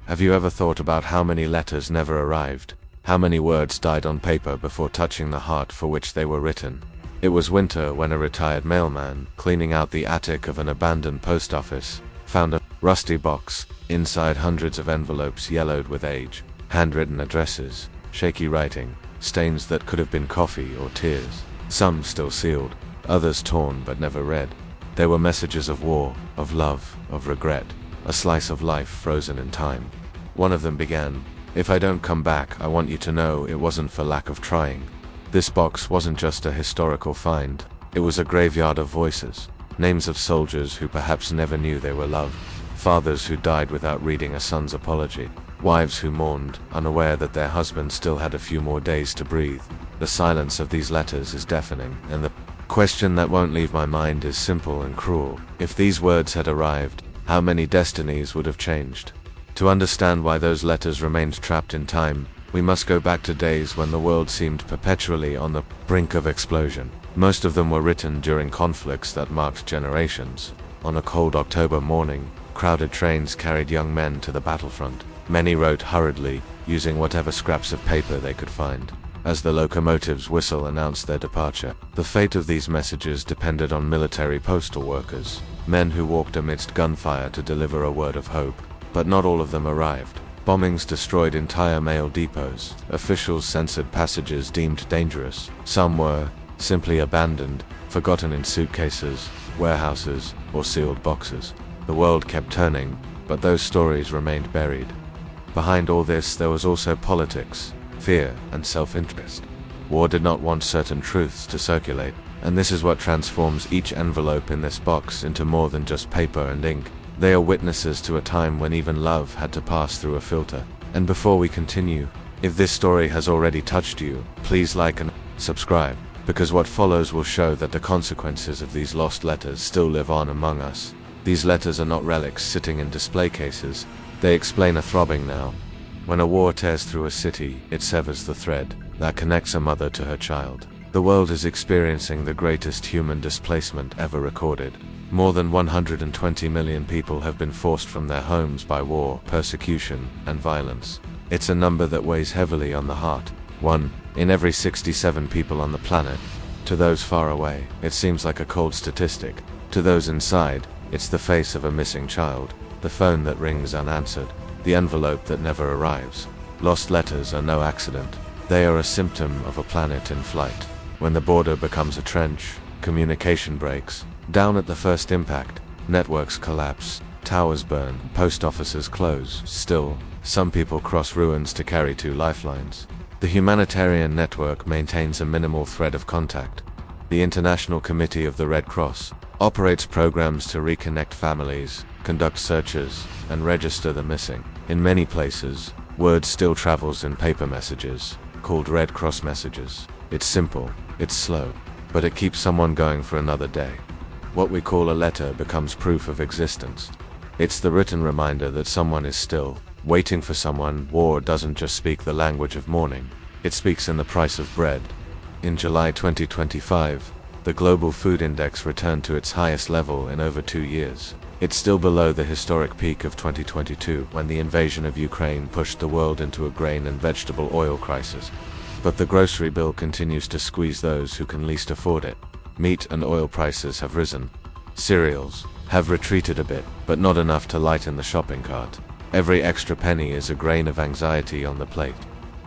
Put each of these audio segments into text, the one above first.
Have you ever thought about how many letters never arrived? How many words died on paper before touching the heart for which they were written? It was winter when a retired mailman, cleaning out the attic of an abandoned post office, found a rusty box, inside hundreds of envelopes yellowed with age, handwritten addresses, shaky writing, stains that could have been coffee or tears, some still sealed, others torn but never read. They were messages of war, of love, of regret, a slice of life frozen in time. One of them began, "If I don't come back, I want you to know it wasn't for lack of trying." This box wasn't just a historical find, it was a graveyard of voices, names of soldiers who perhaps never knew they were loved, fathers who died without reading a son's apology, wives who mourned, unaware that their husbands still had a few more days to breathe. The silence of these letters is deafening, and the question that won't leave my mind is simple and cruel. If these words had arrived, how many destinies would have changed? To understand why those letters remained trapped in time, we must go back to days when the world seemed perpetually on the brink of explosion. Most of them were written during conflicts that marked generations. On a cold October morning, crowded trains carried young men to the battlefront. Many wrote hurriedly, using whatever scraps of paper they could find. As the locomotive's whistle announced their departure, the fate of these messages depended on military postal workers, men who walked amidst gunfire to deliver a word of hope. But not all of them arrived. Bombings destroyed entire mail depots. Officials censored passages deemed dangerous. Some were simply abandoned, forgotten in suitcases, warehouses, or sealed boxes. The world kept turning, but those stories remained buried. Behind all this, there was also politics, fear, and self-interest. War did not want certain truths to circulate, and this is what transforms each envelope in this box into more than just paper and ink. They are witnesses to a time when even love had to pass through a filter. And before we continue, if this story has already touched you, please like and subscribe, because what follows will show that the consequences of these lost letters still live on among us. These letters are not relics sitting in display cases, they explain a throbbing now. When a war tears through a city, it severs the thread that connects a mother to her child. The world is experiencing the greatest human displacement ever recorded. More than 120 million people have been forced from their homes by war, persecution, and violence. It's a number that weighs heavily on the heart. 1 in every 67 people on the planet. To those far away, it seems like a cold statistic. To those inside, it's the face of a missing child, the phone that rings unanswered, the envelope that never arrives. Lost letters are no accident. They are a symptom of a planet in flight. When the border becomes a trench, communication breaks. Down at the first impact, networks collapse, towers burn, post offices close. Still, some people cross ruins to carry 2 lifelines. The humanitarian network maintains a minimal thread of contact. The International Committee of the Red Cross operates programs to reconnect families, conduct searches, and register the missing. In many places, word still travels in paper messages, called Red Cross messages. It's simple, it's slow, but it keeps someone going for another day. What we call a letter becomes proof of existence. It's the written reminder that someone is still waiting for someone. War doesn't just speak the language of mourning, it speaks in the price of bread. In July 2025, the Global Food Index returned to its highest level in over 2 years. It's still below the historic peak of 2022, when the invasion of Ukraine pushed the world into a grain and vegetable oil crisis. But the grocery bill continues to squeeze those who can least afford it. Meat and oil prices have risen. Cereals have retreated a bit, but not enough to lighten the shopping cart. Every extra penny is a grain of anxiety on the plate.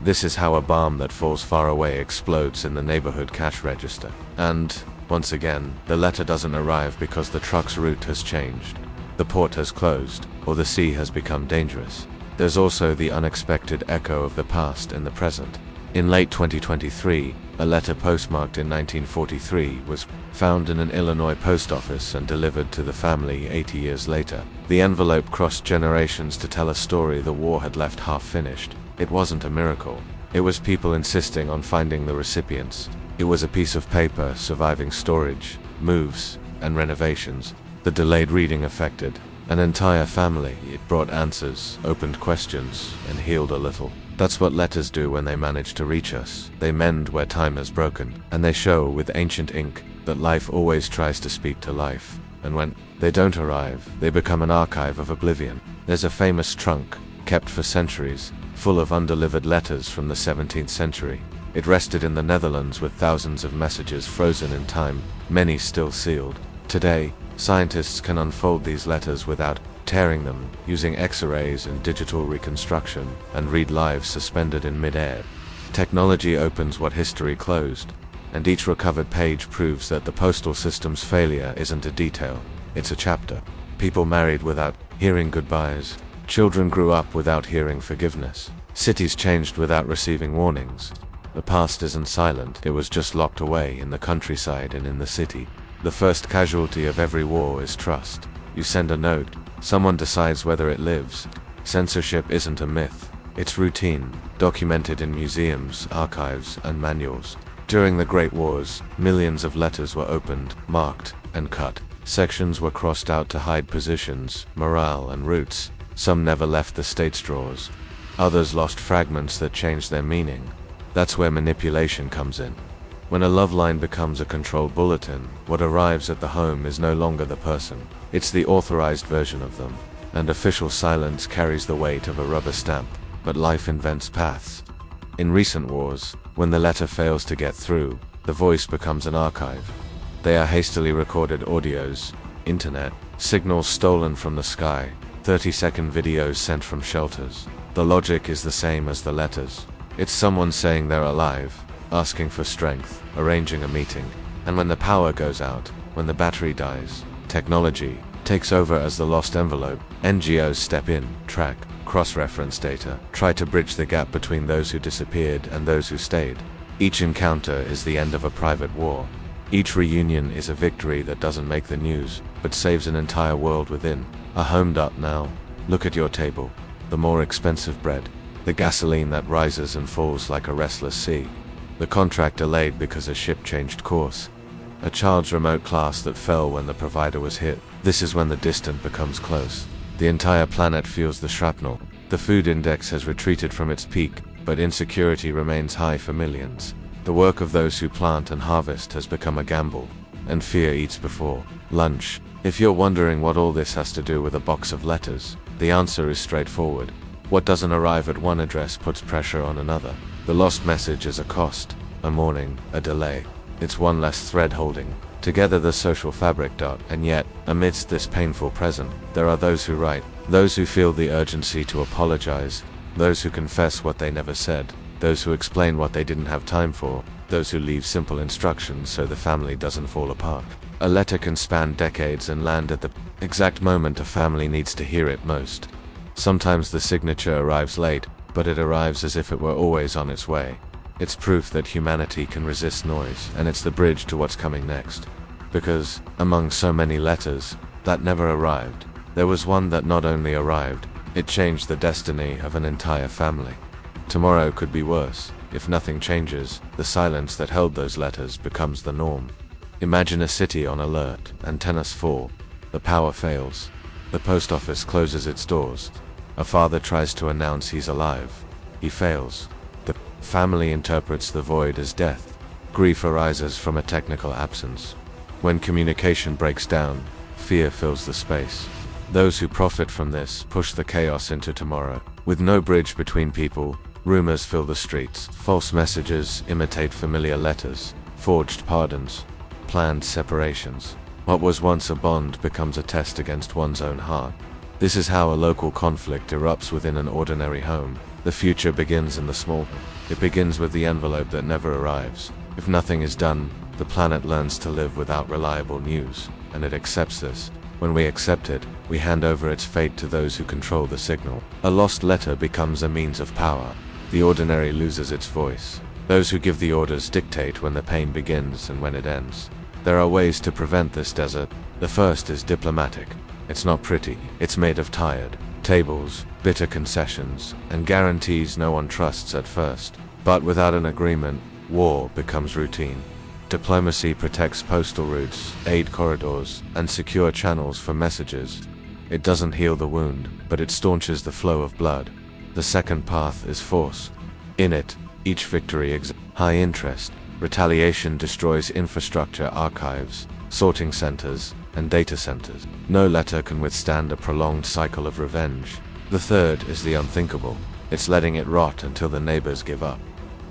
This is how a bomb that falls far away explodes in the neighborhood cash register. And, once again, the letter doesn't arrive because the truck's route has changed, the port has closed, or the sea has become dangerous. There's also the unexpected echo of the past in the present. In late 2023, a letter postmarked in 1943 was found in an Illinois post office and delivered to the family 80 years later. The envelope crossed generations to tell a story the war had left half-finished. It wasn't a miracle. It was people insisting on finding the recipients. It was a piece of paper surviving storage, moves, and renovations. The delayed reading affected an entire family. It brought answers, opened questions, and healed a little. That's what letters do when they manage to reach us. They mend where time has broken, and they show with ancient ink that life always tries to speak to life. And when they don't arrive, they become an archive of oblivion. There's a famous trunk, kept for centuries, full of undelivered letters from the 17th century. It rested in the Netherlands with thousands of messages frozen in time, many still sealed. Today, scientists can unfold these letters without tearing them, using X-rays and digital reconstruction, and read lives suspended in mid-air. Technology opens what history closed, and each recovered page proves that the postal system's failure isn't a detail, it's a chapter. People married without hearing goodbyes. Children grew up without hearing forgiveness. Cities changed without receiving warnings. The past isn't silent, it was just locked away in the countryside and in the city. The first casualty of every war is trust. You send a note, someone decides whether it lives. Censorship isn't a myth, it's routine, documented in museums, archives, and manuals. During the Great Wars, millions of letters were opened, marked, and cut. Sections were crossed out to hide positions, morale, and routes. Some never left the state's drawers. Others lost fragments that changed their meaning. That's where manipulation comes in. When a love line becomes a controlled bulletin, what arrives at the home is no longer the person. It's the authorized version of them. And official silence carries the weight of a rubber stamp. But life invents paths. In recent wars, when the letter fails to get through, the voice becomes an archive. They are hastily recorded audios, internet, signals stolen from the sky, 30-second videos sent from shelters. The logic is the same as the letters. It's someone saying they're alive, asking for strength, arranging a meeting. And when the power goes out, when the battery dies, technology takes over as the lost envelope. NGOs step in, track, cross-reference data, try to bridge the gap between those who disappeared and those who stayed. Each encounter is the end of a private war. Each reunion is a victory that doesn't make the news, but saves an entire world within. A home dot now. Look at your table. The more expensive bread. The gasoline that rises and falls like a restless sea. The contract delayed because a ship changed course. A child's remote class that fell when the provider was hit. This is when the distant becomes close. The entire planet feels the shrapnel. The food index has retreated from its peak, but insecurity remains high for millions. The work of those who plant and harvest has become a gamble, and fear eats before lunch. If you're wondering what all this has to do with a box of letters, the answer is straightforward. What doesn't arrive at one address puts pressure on another. The lost message is a cost, a mourning, a delay. It's one less thread holding together the social fabric. And yet, amidst this painful present, there are those who write, those who feel the urgency to apologize, those who confess what they never said, those who explain what they didn't have time for, those who leave simple instructions so the family doesn't fall apart. A letter can span decades and land at the exact moment a family needs to hear it most. Sometimes the signature arrives late, but it arrives as if it were always on its way. It's proof that humanity can resist noise, and it's the bridge to what's coming next. Because, among so many letters that never arrived, there was one that not only arrived, it changed the destiny of an entire family. Tomorrow could be worse. If nothing changes, the silence that held those letters becomes the norm. Imagine a city on alert, antennas fall, the power fails, the post office closes its doors. A father tries to announce he's alive. He fails. The family interprets the void as death. Grief arises from a technical absence. When communication breaks down, fear fills the space. Those who profit from this push the chaos into tomorrow. With no bridge between people, rumors fill the streets. False messages imitate familiar letters. Forged pardons. Planned separations. What was once a bond becomes a test against one's own heart. This is how a local conflict erupts within an ordinary home. The future begins in the small. It begins with the envelope that never arrives. If nothing is done, the planet learns to live without reliable news, and it accepts this. When we accept it, we hand over its fate to those who control the signal. A lost letter becomes a means of power. The ordinary loses its voice. Those who give the orders dictate when the pain begins and when it ends. There are ways to prevent this desert. The first is diplomatic. It's not pretty. It's made of tired tables, bitter concessions, and guarantees no one trusts at first. But without an agreement, war becomes routine. Diplomacy protects postal routes, aid corridors, and secure channels for messages. It doesn't heal the wound, but it staunches the flow of blood. The second path is force. In it, each victory exhibits high interest. Retaliation destroys infrastructure, archives, sorting centers, and data centers. No letter can withstand a prolonged cycle of revenge. The third is the unthinkable. It's letting it rot until the neighbors give up.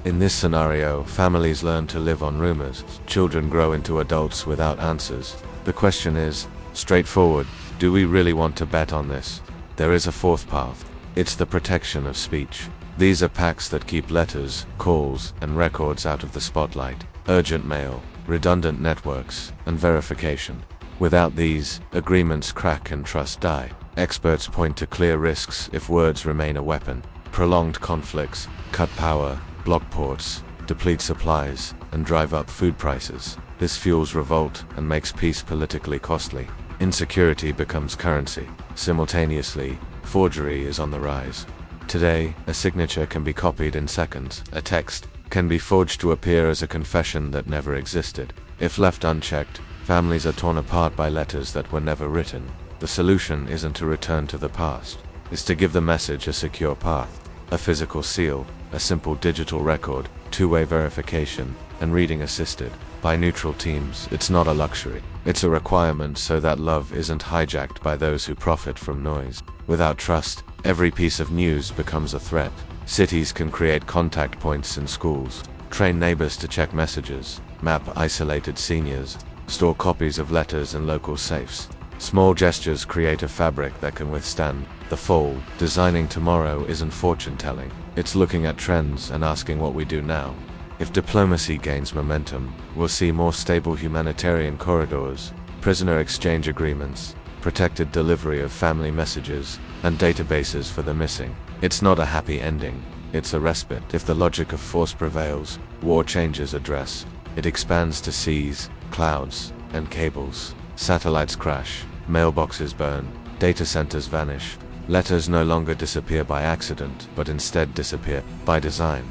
In this scenario, families learn to live on rumors, children grow into adults without answers. The question is, straightforward, do we really want to bet on this? There is a fourth path. It's the protection of speech. These are pacts that keep letters, calls, and records out of the spotlight. Urgent mail, redundant networks, and verification. Without these, agreements crack and trust die. Experts point to clear risks if words remain a weapon. Prolonged conflicts, cut power, block ports, deplete supplies, and drive up food prices. This fuels revolt and makes peace politically costly. Insecurity becomes currency. Simultaneously, forgery is on the rise. Today, a signature can be copied in seconds. A text can be forged to appear as a confession that never existed. If left unchecked, families are torn apart by letters that were never written. The solution isn't to return to the past. It's to give the message a secure path. A physical seal, a simple digital record, two-way verification, and reading assisted by neutral teams. It's not a luxury. It's a requirement so that love isn't hijacked by those who profit from noise. Without trust, every piece of news becomes a threat. Cities can create contact points in schools, train neighbors to check messages, map isolated seniors, store copies of letters in local safes. Small gestures create a fabric that can withstand the fall. Designing tomorrow isn't fortune-telling. It's looking at trends and asking what we do now. If diplomacy gains momentum, we'll see more stable humanitarian corridors, prisoner exchange agreements, protected delivery of family messages, and databases for the missing. It's not a happy ending. It's a respite. If the logic of force prevails, war changes address. It expands to seas, clouds, and cables. Satellites crash, mailboxes burn, data centers vanish. Letters no longer disappear by accident, but instead disappear by design.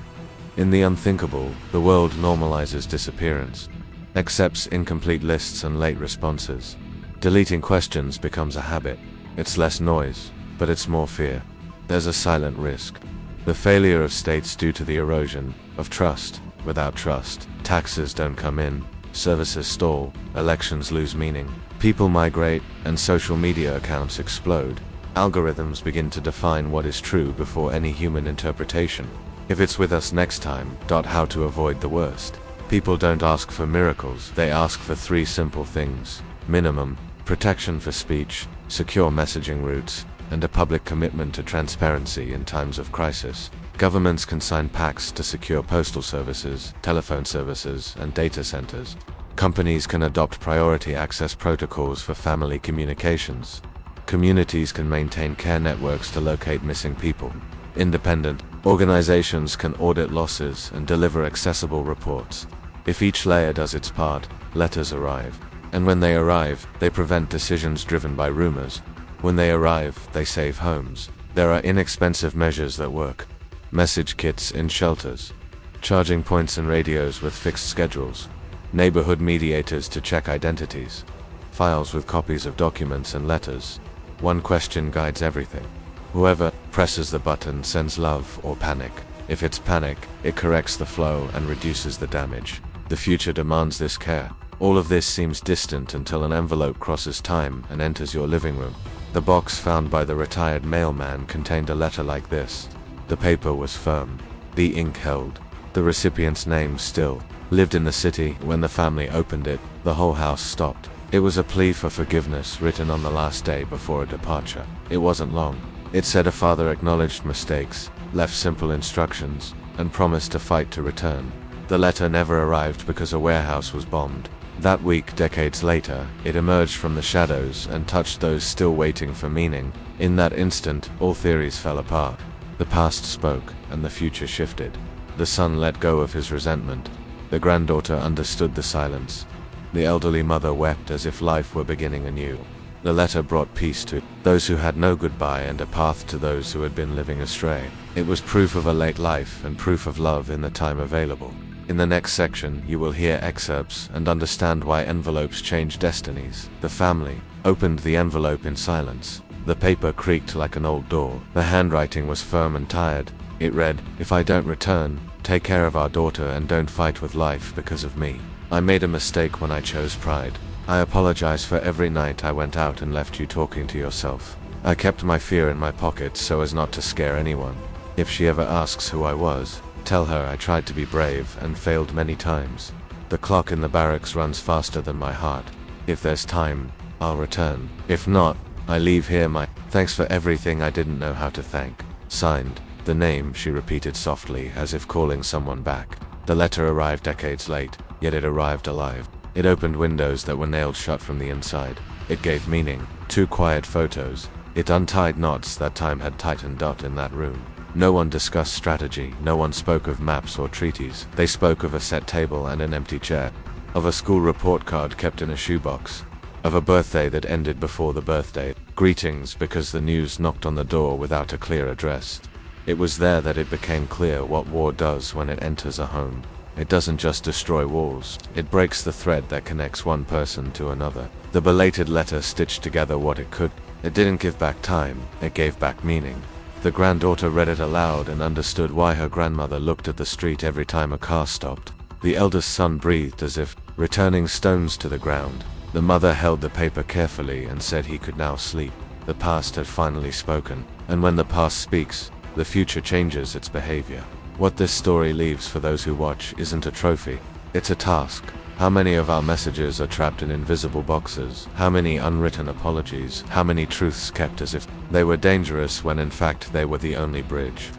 In the unthinkable, the world normalizes disappearance, accepts incomplete lists and late responses. Deleting questions becomes a habit. It's less noise, but it's more fear. There's a silent risk. The failure of states due to the erosion of trust. Without trust, taxes don't come in, services stall, elections lose meaning, people migrate, and social media accounts explode. Algorithms begin to define what is true before any human interpretation. If it's with us next time, how to avoid the worst. People don't ask for miracles, they ask for three simple things. Minimum, protection for speech, secure messaging routes, and a public commitment to transparency in times of crisis. Governments can sign pacts to secure postal services, telephone services, and data centers. Companies can adopt priority access protocols for family communications. Communities can maintain care networks to locate missing people. Independent organizations can audit losses and deliver accessible reports. If each layer does its part, letters arrive. And when they arrive, they prevent decisions driven by rumors. When they arrive, they save homes. There are inexpensive measures that work. Message kits in shelters. Charging points and radios with fixed schedules. Neighborhood mediators to check identities. Files with copies of documents and letters. One question guides everything. Whoever presses the button sends love or panic. If it's panic, it corrects the flow and reduces the damage. The future demands this care. All of this seems distant until an envelope crosses time and enters your living room. The box found by the retired mailman contained a letter like this. The paper was firm. The ink held. The recipient's name still. Lived in the city. When the family opened it, the whole house stopped. It was a plea for forgiveness written on the last day before a departure. It wasn't long. It said a father acknowledged mistakes, left simple instructions, and promised to fight to return. The letter never arrived because a warehouse was bombed. That week, decades later, it emerged from the shadows and touched those still waiting for meaning. In that instant, all theories fell apart. The past spoke, and the future shifted. The son let go of his resentment. The granddaughter understood the silence. The elderly mother wept as if life were beginning anew. The letter brought peace to those who had no goodbye and a path to those who had been living astray. It was proof of a late life and proof of love in the time available. In the next section, you will hear excerpts and understand why envelopes change destinies. The family opened the envelope in silence. The paper creaked like an old door. The handwriting was firm and tired. It read, "If I don't return, take care of our daughter and don't fight with life because of me. I made a mistake when I chose pride. I apologize for every night I went out and left you talking to yourself. I kept my fear in my pocket so as not to scare anyone. If she ever asks who I was, tell her I tried to be brave and failed many times. The clock in the barracks runs faster than my heart. If there's time, I'll return. If not, I leave here my thanks for everything I didn't know how to thank. Signed, the name she repeated softly as if calling someone back. The letter arrived decades late, yet it arrived alive. It opened windows that were nailed shut from the inside. It gave meaning. 2 quiet photos. It untied knots that time had tightened up in that room. No one discussed strategy, no one spoke of maps or treaties. They spoke of a set table and an empty chair. Of a school report card kept in a shoebox. Of a birthday that ended before the birthday. Greetings because the news knocked on the door without a clear address. It was there that it became clear what war does when it enters a home. It doesn't just destroy walls, it breaks the thread that connects one person to another. The belated letter stitched together what it could. It didn't give back time, it gave back meaning. The granddaughter read it aloud and understood why her grandmother looked at the street every time a car stopped. The eldest son breathed as if returning stones to the ground. The mother held the paper carefully and said he could now sleep. The past had finally spoken, and when the past speaks, the future changes its behavior. What this story leaves for those who watch isn't a trophy, it's a task. How many of our messages are trapped in invisible boxes? How many unwritten apologies? How many truths kept as if they were dangerous when in fact they were the only bridge?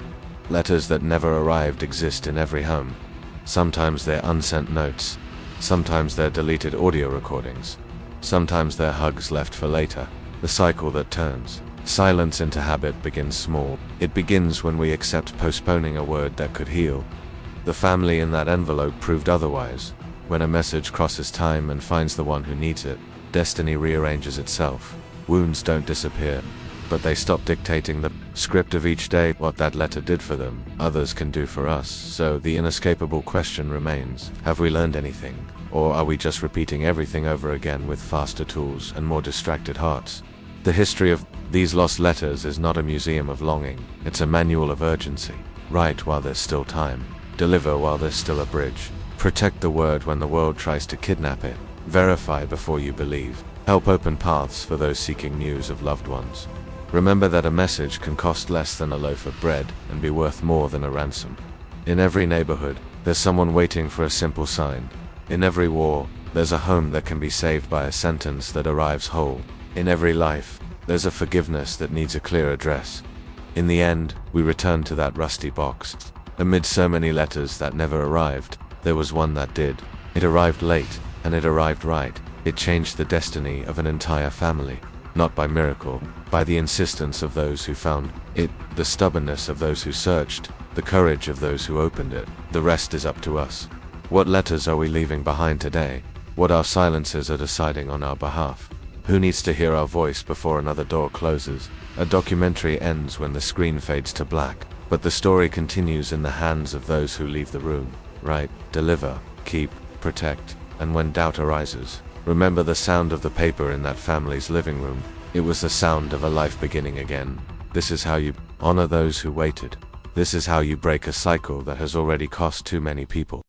Letters that never arrived exist in every home. Sometimes they're unsent notes. Sometimes they're deleted audio recordings. Sometimes they're hugs left for later. The cycle that turns silence into habit begins small. It begins when we accept postponing a word that could heal. The family in that envelope proved otherwise. When a message crosses time and finds the one who needs it, destiny rearranges itself. Wounds don't disappear, but they stop dictating the script of each day. What that letter did for them, others can do for us. So the inescapable question remains, have we learned anything? Or are we just repeating everything over again with faster tools and more distracted hearts? The history of these lost letters is not a museum of longing, it's a manual of urgency. Write while there's still time. Deliver while there's still a bridge. Protect the word when the world tries to kidnap it. Verify before you believe. Help open paths for those seeking news of loved ones. Remember that a message can cost less than a loaf of bread and be worth more than a ransom. In every neighborhood, there's someone waiting for a simple sign. In every war, there's a home that can be saved by a sentence that arrives whole. In every life, there's a forgiveness that needs a clear address. In the end, we return to that rusty box. Amid so many letters that never arrived, there was one that did. It arrived late, and it arrived right. It changed the destiny of an entire family. Not by miracle, by the insistence of those who found it, the stubbornness of those who searched, the courage of those who opened it. The rest is up to us. What letters are we leaving behind today? What our silences are deciding on our behalf? Who needs to hear our voice before another door closes? A documentary ends when the screen fades to black, but the story continues in the hands of those who leave the room. Write, deliver, keep, protect, and when doubt arises, remember the sound of the paper in that family's living room. It was the sound of a life beginning again. This is how you honor those who waited. This is how you break a cycle that has already cost too many people.